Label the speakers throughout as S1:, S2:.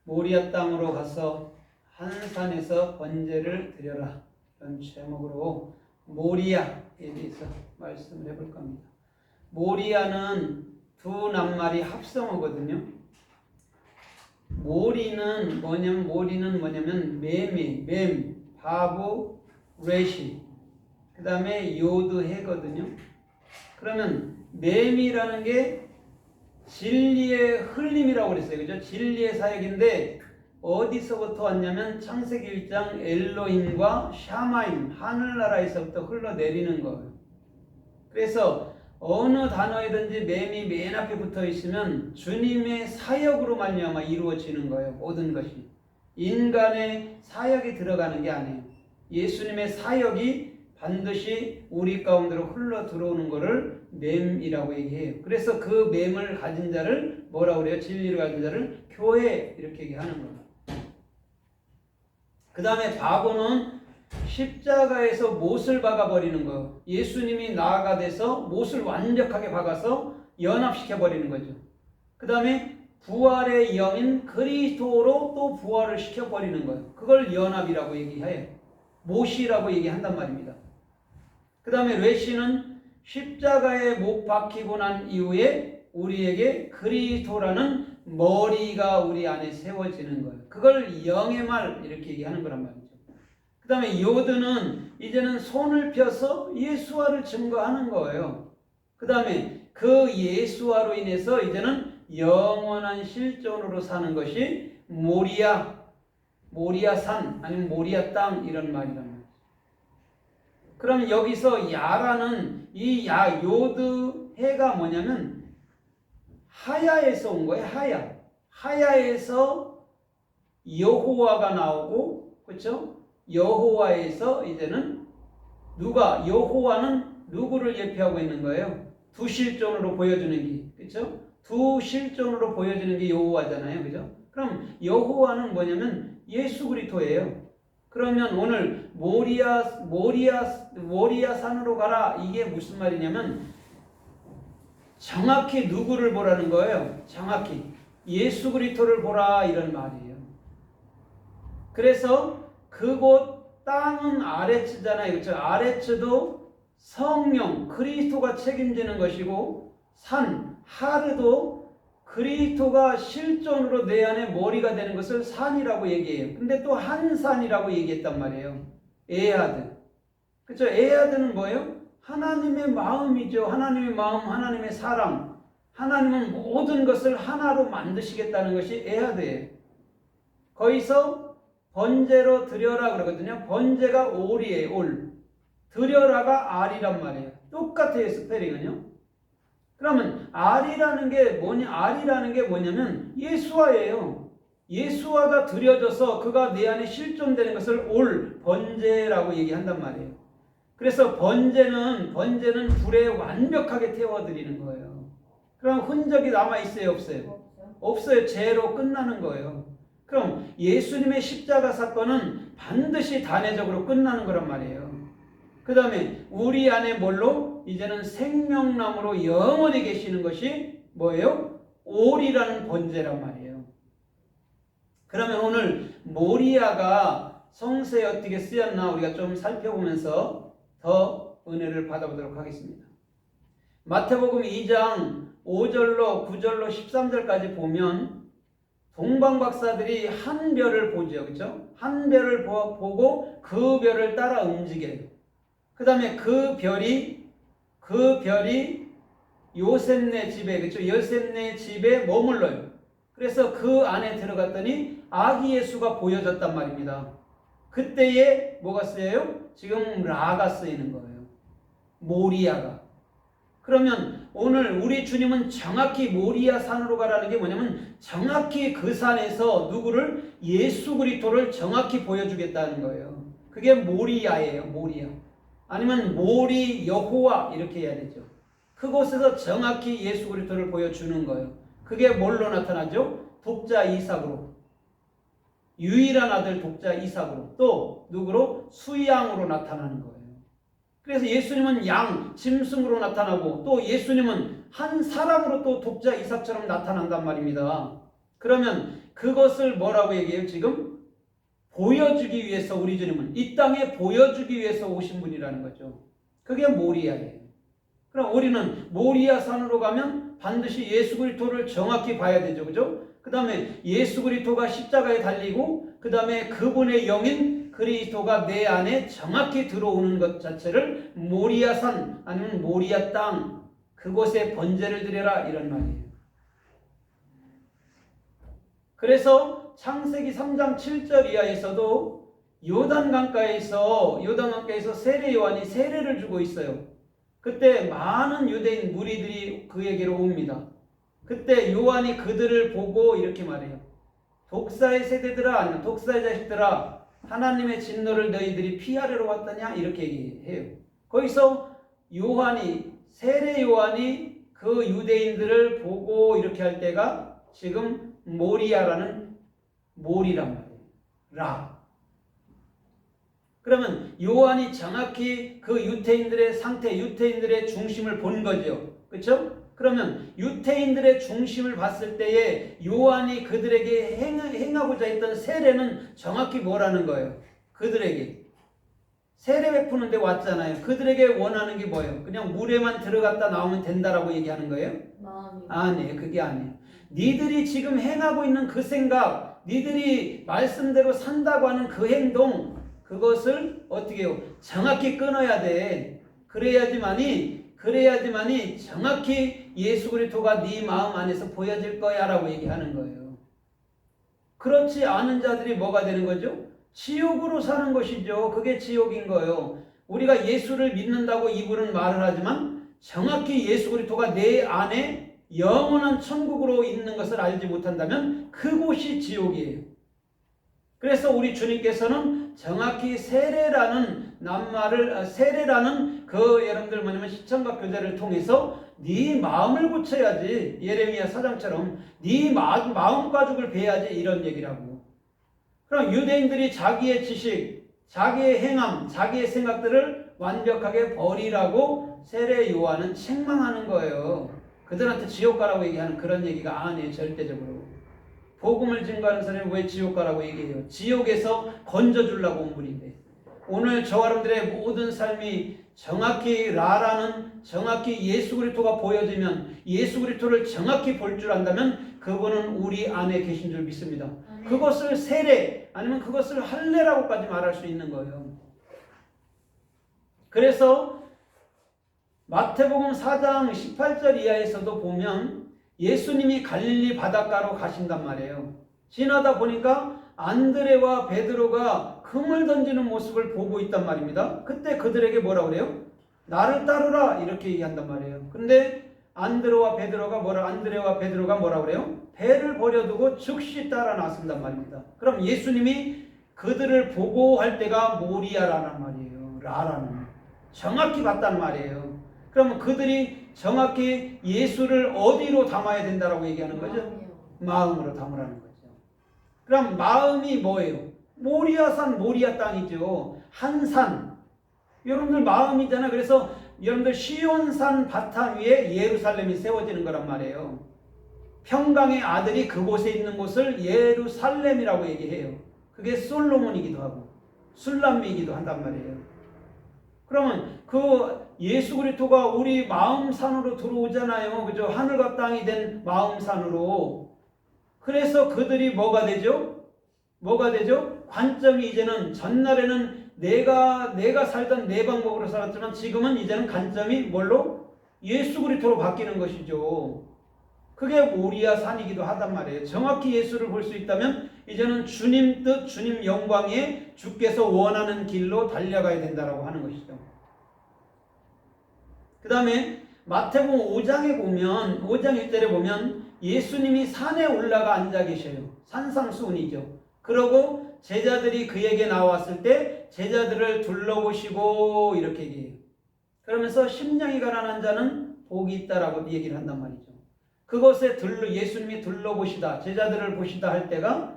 S1: 모리아 땅으로 가서 한 산에서 번제를 드려라. 이런 제목으로 모리아에 대해서 말씀을 해볼 겁니다. 모리아는 두 낱말이 합성어거든요. 모리는 뭐냐면 맴, 바브, 레시, 그 다음에 요드 해거든요. 그러면 맴이라는 게 진리의 흘림이라고 그랬어요. 그죠? 진리의 사역인데 어디서부터 왔냐면 창세기 1장 엘로힘과 샤마임, 하늘나라에서부터 흘러내리는 거예요. 그래서 어느 단어이든지 맴이 맨 앞에 붙어 있으면 주님의 사역으로 말미암아 이루어지는 거예요. 모든 것이. 인간의 사역이 들어가는 게 아니에요. 예수님의 사역이 반드시 우리 가운데로 흘러 들어오는 것을 맴이라고 얘기해요. 그래서 그 맴을 가진 자를 뭐라고 그래요? 진리를 가진 자를 교회 이렇게 얘기하는 거예요. 그 다음에 바보는 십자가에서 못을 박아버리는 거예요. 예수님이 나아가 돼서 못을 완벽하게 박아서 연합시켜버리는 거죠. 그 다음에 부활의 영인 그리스도로 또 부활을 시켜버리는 거예요. 그걸 연합이라고 얘기해요. 못이라고 얘기한단 말입니다. 그 다음에 레시는 십자가에 못 박히고 난 이후에 우리에게 그리스도라는 머리가 우리 안에 세워지는 거예요. 그걸 영의 말 이렇게 얘기하는 거란 말이죠. 그 다음에 요드는 이제는 손을 펴서 예수화를 증거하는 거예요. 그 다음에 그 예수화로 인해서 이제는 영원한 실존으로 사는 것이 모리아산 아니면 모리아 땅 이런 말이란 말이죠. 그럼 여기서 야라는 이 요드 해가 뭐냐면 하야에서 온 거예요. 하야에서 여호와가 나오고, 그렇죠? 여호와에서 이제는 여호와는 누구를 예표하고 있는 거예요? 두 실존으로 보여주는 게, 그렇죠? 두 실존으로 보여주는 게 여호와잖아요, 그죠? 그럼 여호와는 뭐냐면 예수 그리스도예요. 그러면 오늘 모리아 산으로 가라, 이게 무슨 말이냐면 정확히 누구를 보라는 거예요. 정확히 예수 그리스도를 보라 이런 말이에요. 그래서 그곳 땅은 아레츠잖아요. 그렇죠? 아레츠도 성령 그리스도가 책임지는 것이고 하르도 그리스도가 실존으로 내 안에 머리가 되는 것을 산이라고 얘기해요. 근데 또 한 산이라고 얘기했단 말이에요. 에하드. 그렇죠? 에하드는 뭐예요? 하나님의 마음이죠. 하나님의 마음, 하나님의 사랑. 하나님은 모든 것을 하나로 만드시겠다는 것이 에하드예요. 거기서 번제로 드려라 그러거든요. 번제가 올이에요. 올. 드려라가 알이란 말이에요. 똑같아요. 스페링은요. 그러면 알이라는 게 뭐냐면 예수화예요. 예수화가 드려져서 그가 내 안에 실존되는 것을 올, 번제라고 얘기한단 말이에요. 그래서 번제는 불에 완벽하게 태워드리는 거예요. 그럼 흔적이 남아있어요? 없어요? 없어요. 죄로 끝나는 거예요. 그럼 예수님의 십자가 사건은 반드시 단회적으로 끝나는 거란 말이에요. 그 다음에 우리 안에 뭘로? 이제는 생명나무로 영원히 계시는 것이 뭐예요? 올이라는 번제란 말이에요. 그러면 오늘 모리아가 성서에 어떻게 쓰였나 우리가 좀 살펴보면서 더 은혜를 받아보도록 하겠습니다. 마태복음 2장 5절로 9절로 13절까지 보면 동방박사들이 한 별을 보죠. 그렇죠? 한 별을 보고 그 별을 따라 움직여요. 그 다음에 그 별이 요셉네 집에, 그렇죠? 요셉네 집에 머물러요. 그래서 그 안에 들어갔더니 아기 예수가 보여졌단 말입니다. 그때에 뭐가 쓰여요? 지금 라가 쓰이는 거예요. 모리아가. 그러면 오늘 우리 주님은 정확히 모리아 산으로 가라는 게 뭐냐면 정확히 그 산에서 누구를? 예수 그리스도를 정확히 보여주겠다는 거예요. 그게 모리아예요. 모리아. 아니면 모리 여호와 이렇게 해야 되죠. 그곳에서 정확히 예수 그리스도를 보여주는 거예요. 그게 뭘로 나타나죠? 독자 이삭으로. 유일한 아들 독자 이삭으로. 또 누구로? 수양으로 나타나는 거예요. 그래서 예수님은 양, 짐승으로 나타나고 또 예수님은 한 사람으로 또 독자 이삭처럼 나타난단 말입니다. 그러면 그것을 뭐라고 얘기해요? 지금 보여주기 위해서 우리 주님은 이 땅에 보여주기 위해서 오신 분이라는 거죠. 그게 모리아예요. 그럼 우리는 모리아 산으로 가면 반드시 예수 그리스도를 정확히 봐야 되죠. 그죠? 그 다음에 예수 그리스도가 십자가에 달리고 그 다음에 그분의 영인 그리스도가 내 안에 정확히 들어오는 것 자체를 모리아 산 아니면 모리아 땅 그곳에 번제를 드려라 이런 말이에요. 그래서 창세기 3장 7절 이하에서도 요단강가에서 세례 요한이 세례를 주고 있어요. 그때 많은 유대인 무리들이 그에게로 옵니다. 그때 요한이 그들을 보고 이렇게 말해요. 독사의 세대들아 아니면 독사의 자식들아 하나님의 진노를 너희들이 피하려고 왔더냐 이렇게 얘기해요. 거기서 세례 요한이 그 유대인들을 보고 이렇게 할 때가 지금 모리아라는 모리란 말이에요. 라. 그러면 요한이 정확히 그 유대인들의 상태, 유대인들의 중심을 본 거죠. 그렇죠? 그러면 유대인들의 중심을 봤을 때에 요한이 그들에게 행하고자 했던 세례는 정확히 뭐라는 거예요? 그들에게 세례 베푸는데 왔잖아요. 그들에게 원하는 게 뭐예요? 그냥 물에만 들어갔다 나오면 된다라고 얘기하는 거예요? 아니에요. 그게 아니에요. 니들이 지금 행하고 있는 그 생각, 니들이 말씀대로 산다고 하는 그 행동, 그것을 어떻게 해요? 정확히 끊어야 돼. 그래야지만이 정확히 예수 그리스도가 네 마음 안에서 보여질 거야 라고 얘기하는 거예요. 그렇지 않은 자들이 뭐가 되는 거죠? 지옥으로 사는 것이죠. 그게 지옥인 거예요. 우리가 예수를 믿는다고 입으로는 말을 하지만 정확히 예수 그리스도가 내 안에 영원한 천국으로 있는 것을 알지 못한다면 그곳이 지옥이에요. 그래서 우리 주님께서는 정확히 세례라는 그 여러분들 뭐냐면 시청각 교제를 통해서 네 마음을 고쳐야지, 예레미야 4장처럼 네 마음 가죽을 베야지 이런 얘기라고. 그럼 유대인들이 자기의 지식, 자기의 행함, 자기의 생각들을 완벽하게 버리라고 세례 요한은 책망하는 거예요. 그들한테 지옥 가라고 얘기하는 그런 얘기가 아니에요. 절대적으로. 복음을 증거하는 사람이 왜 지옥 가라고 얘기해요? 지옥에서 건져주려고 온 분인데, 오늘 저와 여러분들의 모든 삶이 정확히 정확히 예수 그리스도가 보여지면, 예수 그리스도를 정확히 볼 줄 안다면 그분은 우리 안에 계신 줄 믿습니다. 그것을 세례 아니면 그것을 할례라고까지 말할 수 있는 거예요. 그래서 마태복음 4장 18절 이하에서도 보면 예수님이 갈릴리 바닷가로 가신단 말이에요. 지나다 보니까 안드레와 베드로가 금을 던지는 모습을 보고 있단 말입니다. 그때 그들에게 뭐라고 그래요? 나를 따르라 이렇게 얘기한단 말이에요. 근데 안드레와 베드로가 뭐라고 그래요? 배를 버려두고 즉시 따라 나선단 말입니다. 그럼 예수님이 그들을 보고 할 때가 모리아라는 말이에요. 라라는. 정확히 봤단 말이에요. 그러면 그들이 정확히 예수를 어디로 담아야 된다라고 얘기하는 거죠? 마음으로 담으라는 거죠. 그럼 마음이 뭐예요? 모리아산, 모리아 땅이죠. 한 산. 여러분들 마음이잖아요. 그래서 여러분들 시온산 바탕 위에 예루살렘이 세워지는 거란 말이에요. 평강의 아들이 그곳에 있는 곳을 예루살렘이라고 얘기해요. 그게 솔로몬이기도 하고 술람미이기도 한단 말이에요. 그러면 그 예수 그리스도가 우리 마음산으로 들어오잖아요. 그죠? 하늘과 땅이 된 마음산으로. 그래서 그들이 뭐가 되죠? 관점이 이제는 전날에는 내가 살던 내 방법으로 살았지만 지금은 이제는 관점이 뭘로? 예수 그리스도로 바뀌는 것이죠. 그게 모리아 산이기도 하단 말이에요. 정확히 예수를 볼 수 있다면 이제는 주님 뜻, 주님 영광에 주께서 원하는 길로 달려가야 된다라고 하는 것이죠. 그 다음에 마태복음 5장 1절에 보면 예수님이 산에 올라가 앉아 계셔요. 산상수훈이죠. 그러고 제자들이 그에게 나왔을 때 제자들을 둘러보시고 이렇게 얘기해요. 그러면서 심령이 가난한 자는 복이 있다라고 얘기를 한단 말이죠. 그것에 예수님이 둘러보시다, 제자들을 보시다 할 때가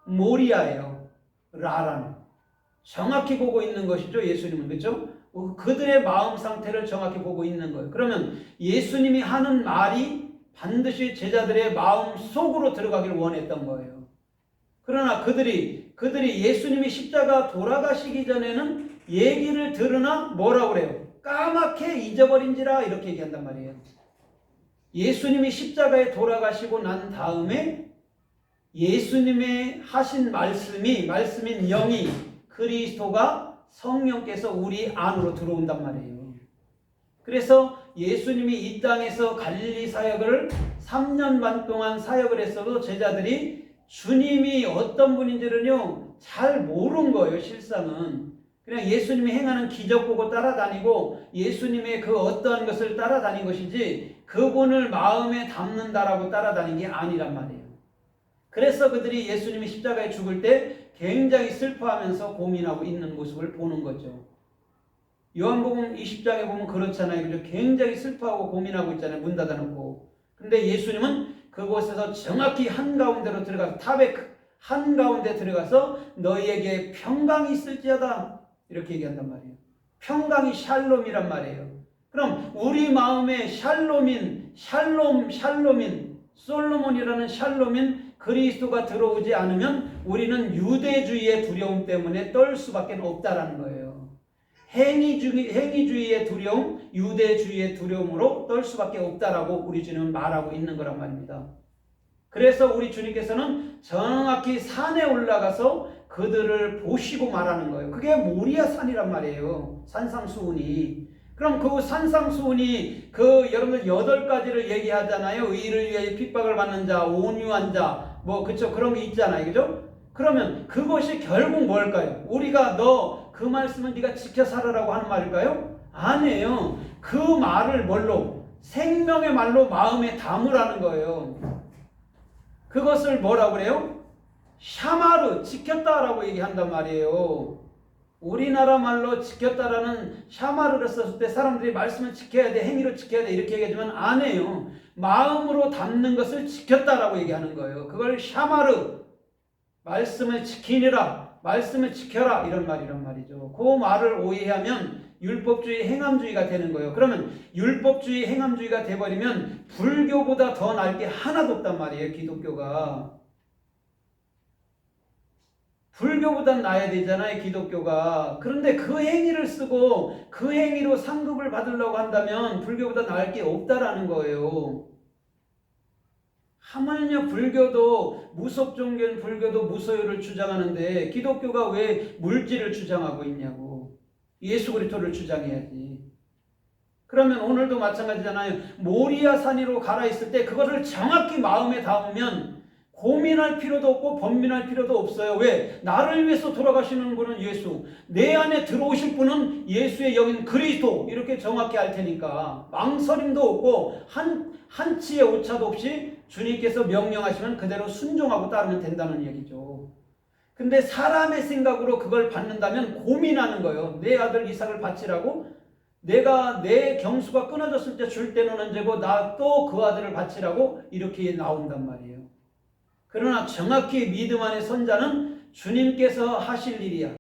S1: 모리아예요. 라라는. 정확히 보고 있는 것이죠. 예수님은. 그렇죠? 그들의 마음 상태를 정확히 보고 있는 거예요. 그러면 예수님이 하는 말이 반드시 제자들의 마음 속으로 들어가기를 원했던 거예요. 그러나 그들이 예수님이 십자가 돌아가시기 전에는 얘기를 들으나 뭐라고 그래요? 까맣게 잊어버린지라 이렇게 얘기한단 말이에요. 예수님이 십자가에 돌아가시고 난 다음에 예수님의 하신 말씀인 영이 그리스도가 성령께서 우리 안으로 들어온단 말이에요. 그래서 예수님이 이 땅에서 갈릴리 사역을 3년 반 동안 사역을 했어도 제자들이 주님이 어떤 분인지는요 잘 모른 거예요. 실상은 그냥 예수님이 행하는 기적 보고 따라다니고 예수님의 그 어떠한 것을 따라다닌 것이지 그분을 마음에 담는다라고 따라다닌 게 아니란 말이에요. 그래서 그들이 예수님이 십자가에 죽을 때 굉장히 슬퍼하면서 고민하고 있는 모습을 보는 거죠. 요한복음 20장에 보면 그렇잖아요. 그죠? 굉장히 슬퍼하고 고민하고 있잖아요. 문 닫아놓고. 근데 예수님은 그곳에서 정확히 한가운데로 들어가서 탑의 한가운데 들어가서 너희에게 평강이 있을지어다 이렇게 얘기한단 말이에요. 평강이 샬롬이란 말이에요. 그럼 우리 마음에 샬롬인 솔로몬이라는 샬롬인 그리스도가 들어오지 않으면 우리는 유대주의의 두려움 때문에 떨 수밖에 없다라는 거예요. 행위주의의 두려움, 유대주의의 두려움으로 떨 수밖에 없다라고 우리 주님은 말하고 있는 거란 말입니다. 그래서 우리 주님께서는 정확히 산에 올라가서 그들을 보시고 말하는 거예요. 그게 모리아 산이란 말이에요. 산상수훈이. 그럼 그 산상수훈이 여러분들 8가지를 얘기하잖아요. 의를 위해 핍박을 받는 자, 온유한 자, 그쵸? 그런 게 있잖아요. 그죠? 그러면 그것이 결국 뭘까요? 우리가 그 말씀은 네가 지켜 살아라고 하는 말일까요? 아니에요. 그 말을 뭘로? 생명의 말로 마음에 담으라는 거예요. 그것을 뭐라고 그래요? 샤마르, 지켰다라고 얘기한단 말이에요. 우리나라 말로 지켰다라는 샤마르를 썼을 때 사람들이 말씀을 지켜야 돼, 행위로 지켜야 돼 이렇게 얘기하지만 안 해요. 마음으로 담는 것을 지켰다라고 얘기하는 거예요. 그걸 샤마르, 말씀을 지키니라, 말씀을 지켜라 이런 말이란 말이죠. 그 말을 오해하면 율법주의 행함주의가 되는 거예요. 그러면 율법주의 행함주의가 돼버리면 불교보다 더 나을 게 하나도 없단 말이에요. 기독교가. 불교보단 나아야 되잖아요. 기독교가. 그런데 그 행위를 쓰고 그 행위로 상급을 받으려고 한다면 불교보다 나을 게 없다라는 거예요. 하물며 불교도 무속종교인 불교도 무소유를 주장하는데 기독교가 왜 물질을 주장하고 있냐고. 예수 그리스도를 주장해야지. 그러면 오늘도 마찬가지잖아요. 모리아 산으로 가라 있을 때 그것을 정확히 마음에 담으면 고민할 필요도 없고 번민할 필요도 없어요. 왜? 나를 위해서 돌아가시는 분은 예수, 내 안에 들어오실 분은 예수의 영인 그리스도 이렇게 정확히 알 테니까 망설임도 없고 한치의 오차도 없이 주님께서 명령하시면 그대로 순종하고 따르면 된다는 얘기죠. 근데 사람의 생각으로 그걸 받는다면 고민하는 거예요. 내 아들 이삭을 바치라고? 내가 내 경수가 끊어졌을 때 줄 때는 언제고 나 또 그 아들을 바치라고? 이렇게 나온단 말이에요. 그러나 정확히 믿음 안의 선자는 주님께서 하실 일이야.